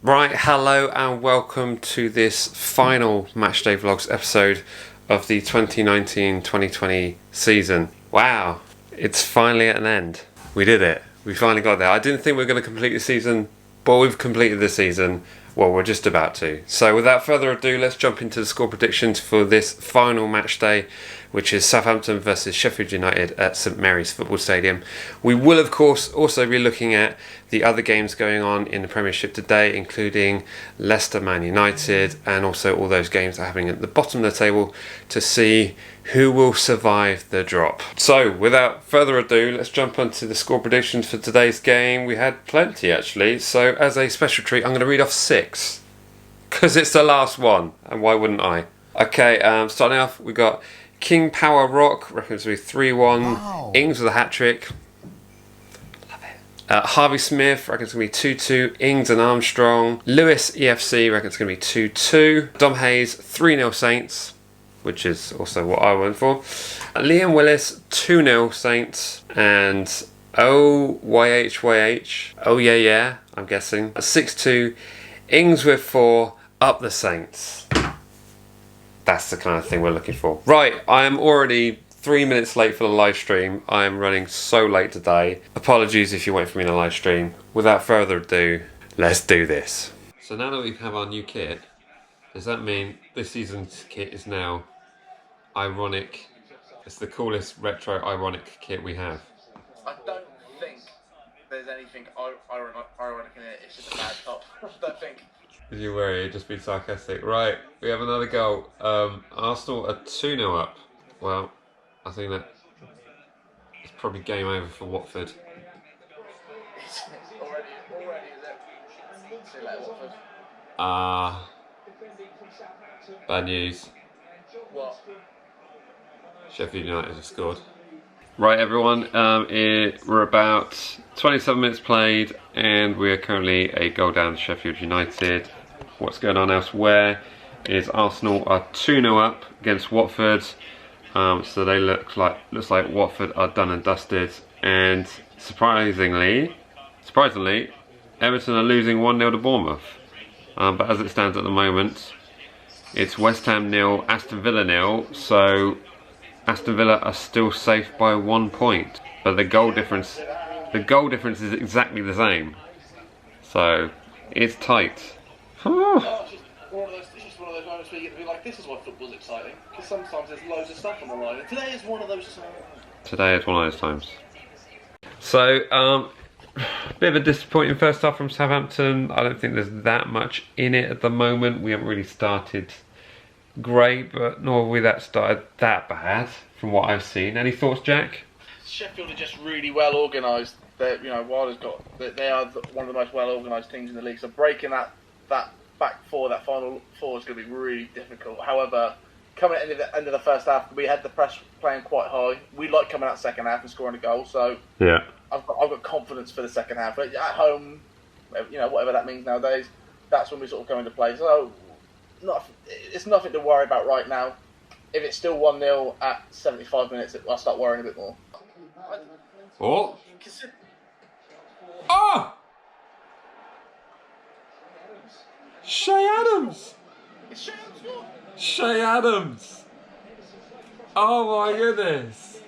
Right, hello and welcome to this final Matchday Vlogs episode of the 2019-2020 season. Wow, it's finally at an end. We did it. We finally got there. I didn't think we were going to complete the season, but we've completed the season. Well, we're just about to. So without further ado, let's jump into the score predictions for this final match day, which is Southampton versus Sheffield United at St Mary's Football Stadium. We will, of course, also be looking at the other games going on in the Premiership today, including Leicester, Man United, and also all those games that are happening at the bottom of the table to see who will survive the drop. So, without further ado, let's jump onto the score predictions for today's game. We had plenty, actually. So, as a special treat, I'm going to read off 6. Because it's the last one, and why wouldn't I? Okay, starting off, we got King Power Rock, reckons to be 3-1. Wow. Ings with a hat-trick. Love it. Harvey Smith, reckons going to be 2-2. Ings and Armstrong. Lewis EFC, reckons going to be 2-2. Dom Hayes, 3-0 Saints, which is also what I went for. Liam Willis, 2-0 Saints. And OYHYH, oh yeah, I'm guessing, 6-2. Ings with 4, up the Saints. That's the kind of thing we're looking for. Right, I am already 3 minutes late for the live stream. I am running so late today. Apologies if you wait for me in the live stream. Without further ado, let's do this. So now that we have our new kit, does that mean this season's kit is now ironic? It's the coolest retro ironic kit we have. I don't think there's anything ironic in it. It's just a bad top. I don't think. Did you worry? Just be sarcastic. Right, we have another goal. Arsenal are 2-0 up. Well, I think that it's probably game over for Watford. It's already is it? See you later, Watford. Bad news. What? Sheffield United have scored. Right, everyone, we're about 27 minutes played and we are currently a goal down to Sheffield United. What's going on elsewhere is Arsenal are 2-0 up against Watford. So they looks like Watford are done and dusted, and surprisingly, Everton are losing 1-0 to Bournemouth. But as it stands at the moment, it's West Ham 0, Aston Villa 0. So Aston Villa are still safe by 1 point, but the goal difference is exactly the same. So it's tight. It's just one of those moments where you get to be like, this is why football's exciting, because sometimes there's loads of stuff on the line, and today is one of those times. Today is one of those times. So, bit of a disappointing first half from Southampton. I don't think there's that much in it at the moment. We haven't really started great, but nor have we started that bad from what I've seen. Any thoughts, Jack? Sheffield are just really well organised. They are one of the most well organised teams in the league. So breaking that back four, that final four, is going to be really difficult. However, coming at the end of the first half, we had the press playing quite high. We like coming out second half and scoring a goal. So yeah, I've got confidence for the second half. But at home, whatever that means nowadays, that's when we sort of come into play. So it's nothing to worry about right now. If it's still 1-0 at 75 minutes, I'll start worrying a bit more. Oh! Oh! Shay Adams! It's Shay Adams scored! Shay Adams! Oh my goodness!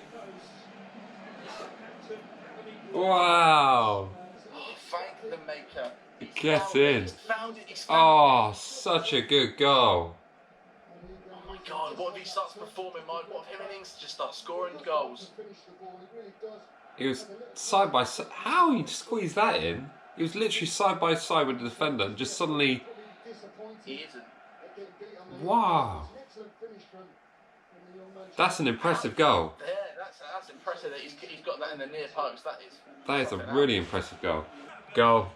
Wow! Oh, thank the maker. Get in! He's found oh, such a good goal! Oh my God! What if he starts performing? What if him and Ings just start scoring goals? He was side by side. How he squeezed that in? He was literally side by side with the defender and just suddenly. He isn't. Wow. That's an impressive goal. Yeah, that's impressive that he's got that in the near post. That is a really impressive goal. Goal.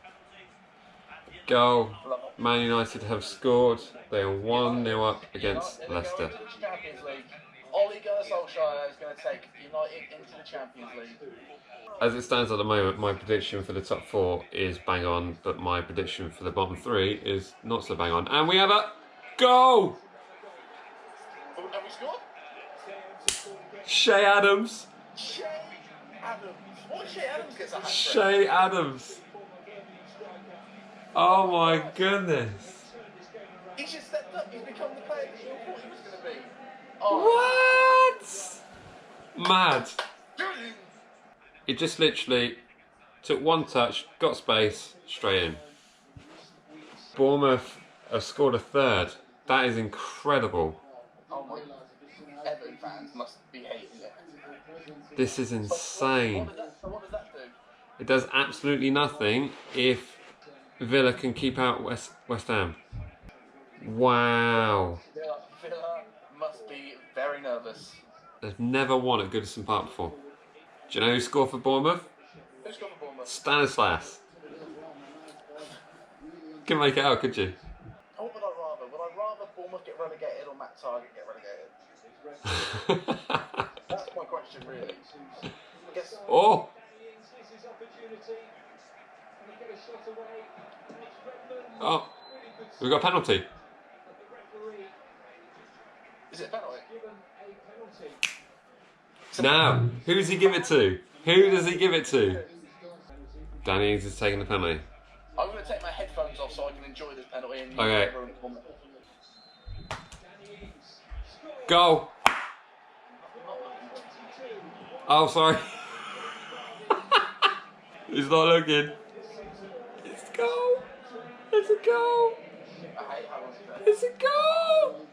Man United have scored. They are 1-0 up against Leicester. Ole Gunnar Solskjaer is going to take United into the Champions League. As it stands at the moment, my prediction for the top 4 is bang on, but my prediction for the bottom 3 is not so bang on. And we have a goal! Have we scored? Shay Adams. Shay Adams. What Shay Adams gets a hat-trick? Shay Adams. Oh my goodness. He's just stepped up. He's become the player that you all thought he was going to be. Oh. What? Mad. He just literally took one touch, got space, straight in. Bournemouth have scored a third. That is incredible. Oh my God. Everton fans must be hating it. This is insane. What does that do? It does absolutely nothing if Villa can keep out West Ham. Wow. Villa must be very nervous. They've never won at Goodison Park before. Do you know who scored for Bournemouth? Who scored for Bournemouth? Stanislas. Couldn't make it out, could you? What would I rather? Would I rather Bournemouth get relegated or Matt Target get relegated? That's my question, really. Oh! Oh! We've got a penalty. Is it a penalty? Now, who does he give it to? Who does he give it to? Danny Ings is taking the penalty. I'm going to take my headphones off so I can enjoy this penalty. And Okay. Goal! Oh, sorry. He's not looking. It's a goal! It's a goal! It's a goal!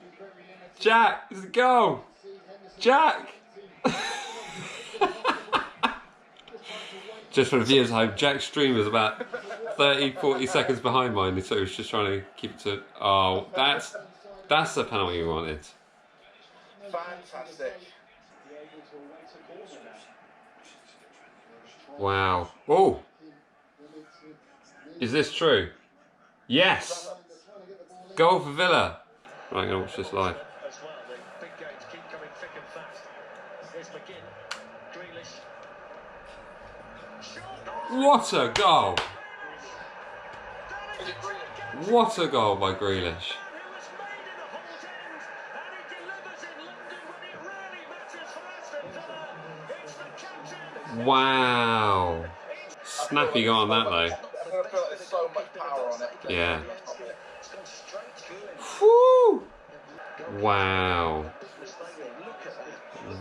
Jack, it's a goal! Jack! Just for the viewers at home, Jack's stream was about 30-40 seconds behind mine, so he was just trying to keep it to... Oh, that's the penalty you wanted. Fantastic. Wow. Oh! Is this true? Yes! Goal for Villa. Right, I'm going to watch this live. What a goal! What a goal by Grealish. Wow. Snappy goal on that though. I'm going to feel like there's so much power on it. Yeah. Whew. Wow.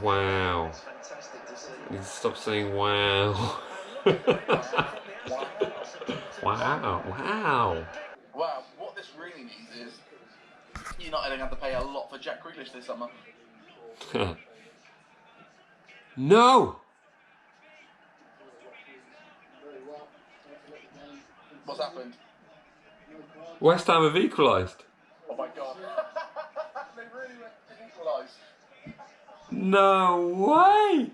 Wow. You need to stop saying wow. Wow. Wow. Wow, what this really means is United are going to have to pay a lot for Jack Grealish this summer. No! What's happened? West Ham have equalised. Oh my God. They really went to equalise. No way!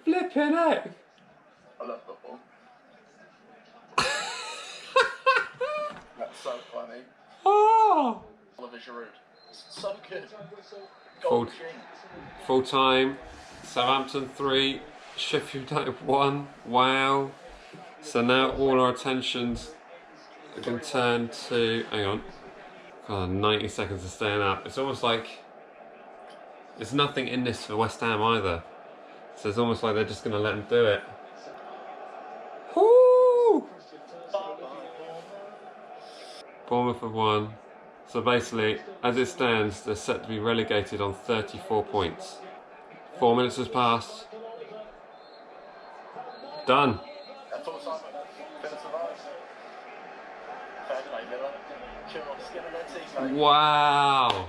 Flipping heck! I love football. That's so funny. Oh! Oliver Giroud. So good. Full, Goal machine. full time. Southampton 3, Sheffield United 1. Wow. So now all our attentions are going to turn to... Hang on. God, 90 seconds of staying up. It's almost like there's nothing in this for West Ham either. So it's almost like they're just going to let them do it. Woo! Bournemouth have won. So basically, as it stands, they're set to be relegated on 34 points. 4 minutes has passed. Done. That's all Simon. Villa survives. Fair play, Villa. Chewing on the skin of their teeth, mate. Wow.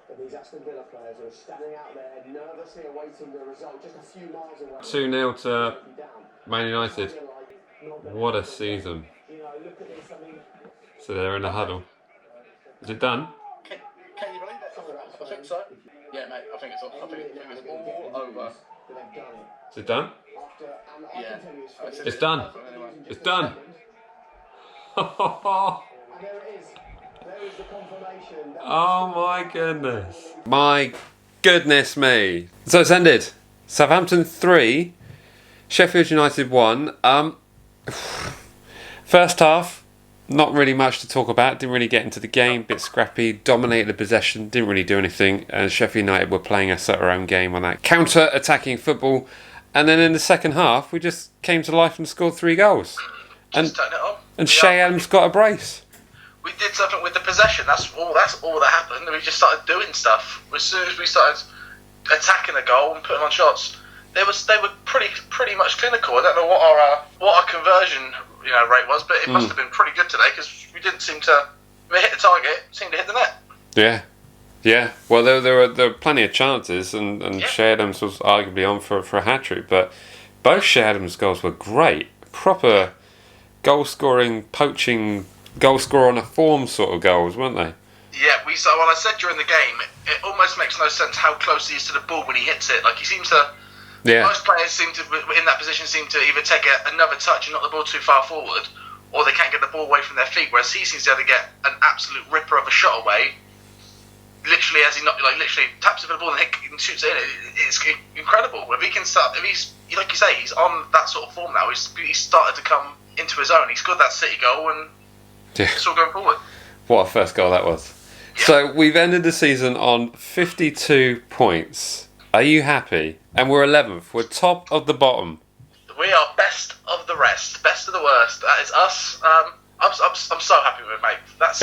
But these Aston Villa players are standing out there, nervously awaiting the result, just a few miles away. 2-0 to Man United. What a season. So they're in a huddle. Is it done? Can you believe it? I think so. Yeah, mate. I think it's all over. Is it done? Yeah. It's done. It's done. Oh my goodness. My goodness me. So it's ended. Southampton 3, Sheffield United 1. First half, not really much to talk about. Didn't really get into the game. Bit scrappy. Dominated the possession. Didn't really do anything. And Sheffield United were playing a sort of own game on that counter-attacking football. And then in the second half, we just came to life and scored 3 goals. Just turn it on. And Shea Adams got a brace. We did something with the possession. That's all that happened. We just started doing stuff. As soon as we started attacking a goal and putting on shots, they were pretty much clinical. I don't know what our conversion rate was, but it must have been pretty good today because we didn't seem to hit the target. Seemed to hit the net. Yeah. Well, there were plenty of chances, and Shea Adams was arguably on for a hat trick. But both Shea Adams' goals were great, proper goal scoring, poaching, goal scorer on a form sort of goals, weren't they? Yeah, so when I said during the game, it almost makes no sense how close he is to the ball when he hits it. Like, he seems to... Yeah. Most players seem to, in that position, either take another touch and knock the ball too far forward, or they can't get the ball away from their feet, whereas he seems to be able to get an absolute ripper of a shot away, literally as he literally taps it for the ball and shoots it in. It's incredible. If he can start, if he's, like you say, he's on that sort of form now, he's started to come into his own. He scored that City goal and it's all going forward. What a first goal that was. Yeah. So we've ended the season on 52 points. Are you happy? And we're 11th. We're top of the bottom. We are best of the rest. Best of the worst. That is us. I'm so happy with it, mate. That's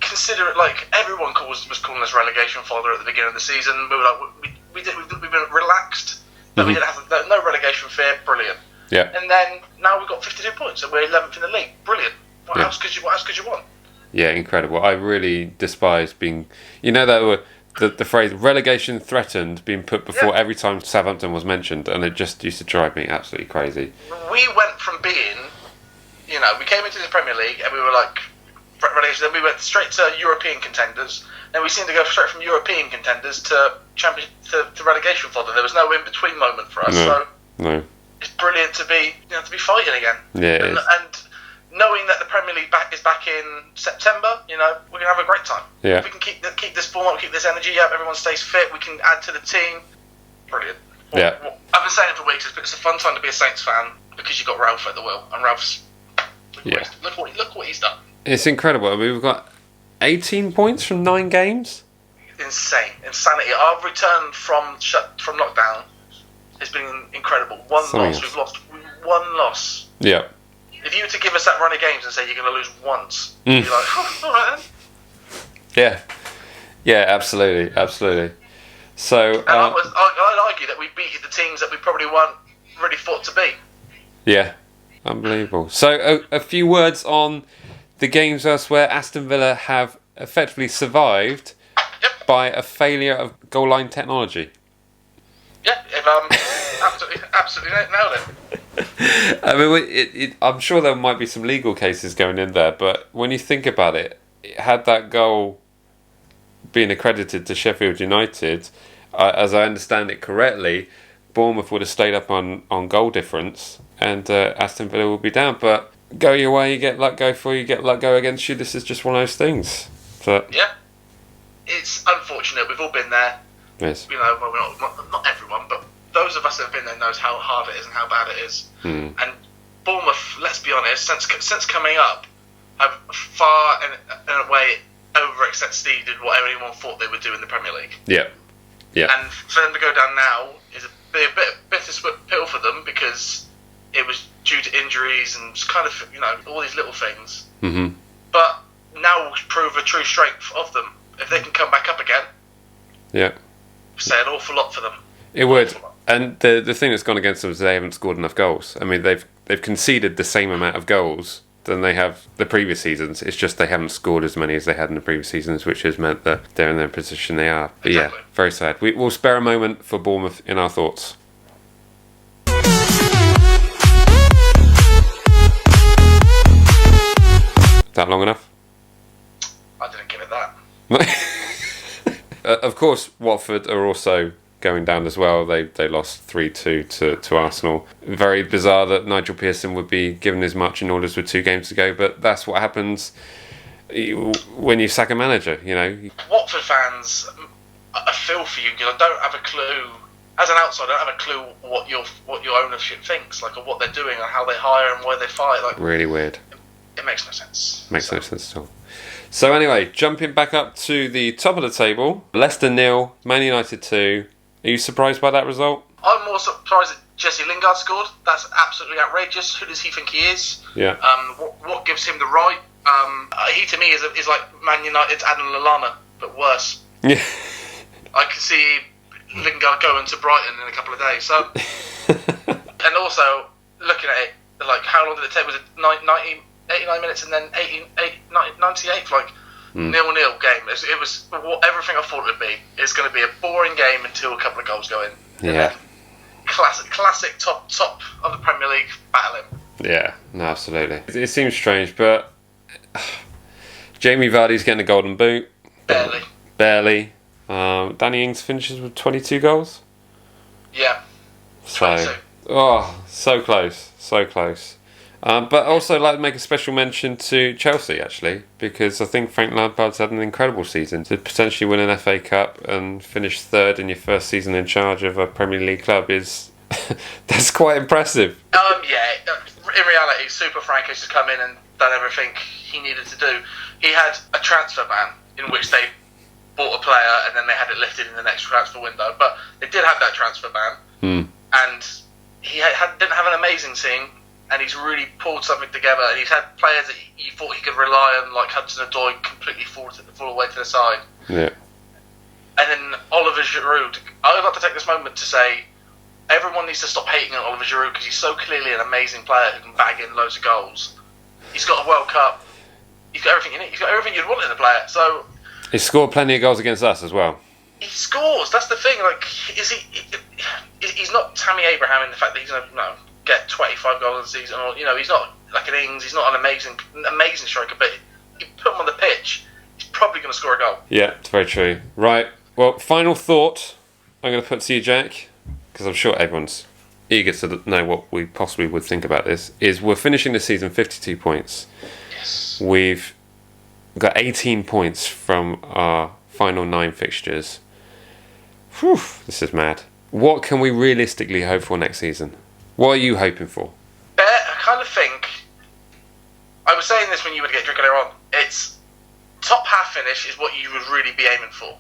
consider it like everyone was calling us relegation fodder at the beginning of the season. We were like, we've been relaxed. That we didn't have no relegation fear. Brilliant. Yeah. And then now we've got 52 points and we're 11th in the league. Brilliant. What else could you want? Yeah, incredible. I really despise being... the phrase relegation threatened being put before every time Southampton was mentioned, and it just used to drive me absolutely crazy. We went from being, we came into the Premier League and we were like, relegation, then we went straight to European contenders, then we seemed to go straight from European contenders to relegation fodder. There was no in-between moment for us, No. It's brilliant to be fighting again. Yeah, and knowing that the Premier League is back in September, we're going to have a great time. Yeah. If we can keep this form up, keep this energy up, everyone stays fit, we can add to the team. Brilliant. Yeah. I've been saying it for weeks, it's a fun time to be a Saints fan because you've got Ralph at the wheel, and Ralph's... Look what he's done. It's incredible. I mean, we've got 18 points from 9 games. Insanity. Our return from lockdown has been incredible. We've lost one loss. Yeah. If you were to give us that run of games and say you're going to lose once, you'd be like, oh, all right then. Yeah, absolutely. So, and I'd argue that we beat the teams that we probably weren't really thought to beat. Yeah, unbelievable. So, a few words on the games elsewhere. Aston Villa have effectively survived by a failure of goal line technology. Yeah, absolutely nailed it. I mean, I'm sure there might be some legal cases going in there, but when you think about it, had that goal been accredited to Sheffield United, as I understand it correctly, Bournemouth would have stayed up on goal difference, and Aston Villa would be down. But go your way, you get let go for you get let go against you. This is just one of those things. So, yeah, it's unfortunate. We've all been there. Yes. Not everyone, but those of us that have been there knows how hard it is and how bad it is. And Bournemouth, let's be honest, since coming up, have far and away over-exceeded what anyone thought they would do in the Premier League. Yeah. And for them to go down now is a bit bittersweet pill for them because it was due to injuries and kind of all these little things. Mm-hmm. But now will prove a true strength of them if they can come back up again. Yeah. Say an awful lot for them. It would. And the thing that's gone against them is they haven't scored enough goals. I mean, they've conceded the same amount of goals than they have the previous seasons. It's just they haven't scored as many as they had in the previous seasons, which has meant that they're in the position they are. But exactly. Yeah, very sad. We'll spare a moment for Bournemouth in our thoughts. That long enough? I didn't give it that. Of course, Watford are also going down as well. They lost 3-2 to Arsenal. Very bizarre that Nigel Pearson would be given as much in orders with 2 games to go, but that's what happens when you sack a manager, Watford fans, I feel for you because I don't have a clue. As an outsider, I don't have a clue what your ownership thinks, or what they're doing, or how they hire and where they fight. Really weird. It makes no sense. No sense at all. So anyway, jumping back up to the top of the table, Leicester 0, Man United 2. Are you surprised by that result? I'm more surprised that Jesse Lingard scored. That's absolutely outrageous. Who does he think he is? Yeah. What gives him the right? He to me is like Man United's Adam Lallana, but worse. Yeah. I can see Lingard going to Brighton in a couple of days. So, and also looking at it, like how long did it take? Was it 89 minutes and then 98 for like 0-0 game? It was everything I thought it would be. It's going to be a boring game until a couple of goals go in. Yeah. Classic top of the Premier League battling. Yeah, no, absolutely. It seems strange, but Jamie Vardy's getting a golden boot. Barely. Danny Ings finishes with 22 goals. Yeah. So, 22. So close. But also like to make a special mention to Chelsea, actually, because I think Frank Lampard's had an incredible season. To potentially win an FA Cup and finish third in your first season in charge of a Premier League club is that's quite impressive. Yeah. In reality, Super Frank has just come in and done everything he needed to do. He had a transfer ban in which they bought a player and then they had it lifted in the next transfer window. But they did have that transfer ban, and he didn't have an amazing team. And he's really pulled something together. And he's had players that you thought he could rely on, like Hudson-Odoi, completely fall away to the side. Yeah. And then Oliver Giroud. I would like to take this moment to say everyone needs to stop hating on Oliver Giroud because he's so clearly an amazing player who can bag in loads of goals. He's got a World Cup. He's got everything in it. He's got everything you'd want in a player. So he's scored plenty of goals against us as well. He scores. That's the thing. Like, he's not Tammy Abraham in the fact that he's going to get 25 goals a season, or he's not like an Ings. He's not an amazing striker, but you put him on the pitch, he's probably going to score a goal. Yeah, it's very true. Right. Well, final thought I'm going to put to you, Jack, because I'm sure everyone's eager to know what we possibly would think about this. Is we're finishing the season 52 points. Yes. We've got 18 points from our final 9 fixtures. Whew, this is mad. What can we realistically hope for next season? What are you hoping for? I kind of think, I was saying this when you were getting drunk earlier on, it's top half finish is what you would really be aiming for.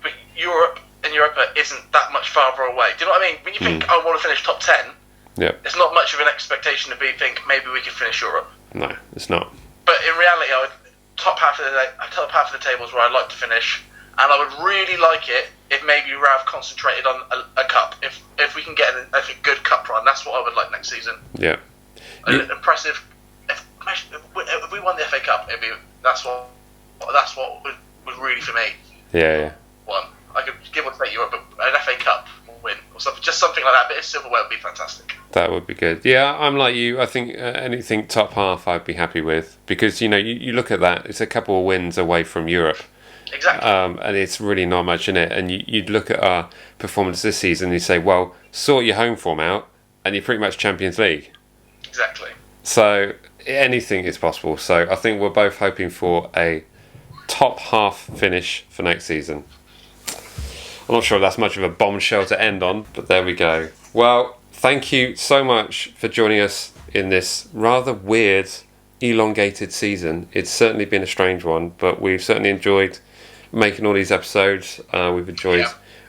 But Europe and Europa isn't that much farther away. Do you know what I mean? When you think, I want to finish top 10, it's not much of an expectation to think maybe we can finish Europe. No, it's not. But in reality, top half of the table is where I'd like to finish, and I would really like it if maybe Rav concentrated on a cup. If we can get a good cup run, that's what I would like next season. Yeah. Impressive. If we won the FA Cup, that's what would really for me. Yeah. One, I could give or take Europe, but an FA Cup win or something, just something like that. But if silverware would be fantastic. That would be good. Yeah, I'm like you. I think anything top half I'd be happy with, because you look at that, it's a couple of wins away from Europe. Exactly. And it's really not much in it. And you'd look at our performance this season and you say, well, sort your home form out and you're pretty much Champions League. Exactly. So anything is possible. So I think we're both hoping for a top half finish for next season. I'm not sure if that's much of a bombshell to end on, but there we go. Well, thank you so much for joining us in this rather weird, elongated season. It's certainly been a strange one, but we've certainly enjoyed making all these episodes. We've enjoyed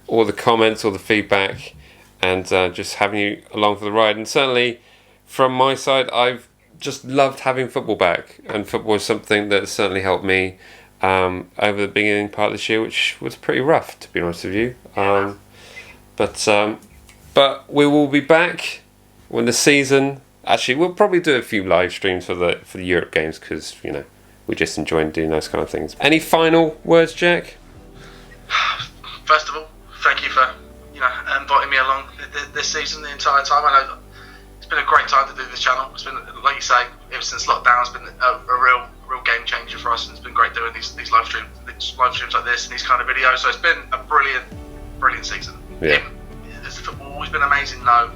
all the comments, all the feedback, and just having you along for the ride. And certainly from my side, I've just loved having football back, and football is something that certainly helped me over the beginning part of this year, which was pretty rough, to be honest with you. But we will be back when the season. Actually, we'll probably do a few live streams for the Europe games, because we just enjoy doing those kind of things. Any final words, Jack? First of all, thank you for inviting me along this season, the entire time. I know it's been a great time to do this channel. It's been, like you say, ever since lockdown, it's been a real game changer for us, and it's been great doing these live streams like this and these kind of videos. So it's been a brilliant season. Yeah. Has football always been amazing? No,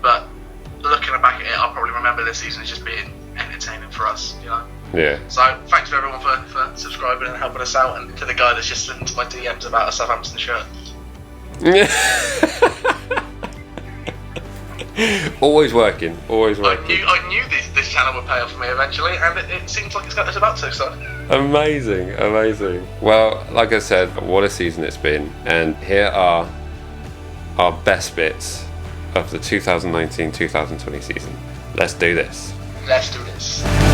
but looking back at it, I'll probably remember this season as just being entertaining for us. Yeah. So thanks to everyone for subscribing and helping us out, and to the guy that's just listened to my DMs about a Southampton shirt. Always working. I knew this channel would pay off for me eventually, and it seems like it's about to. So amazing. Well, like I said, what a season it's been, and here are our best bits of the 2019-2020 season. Let's do this. Let's do this.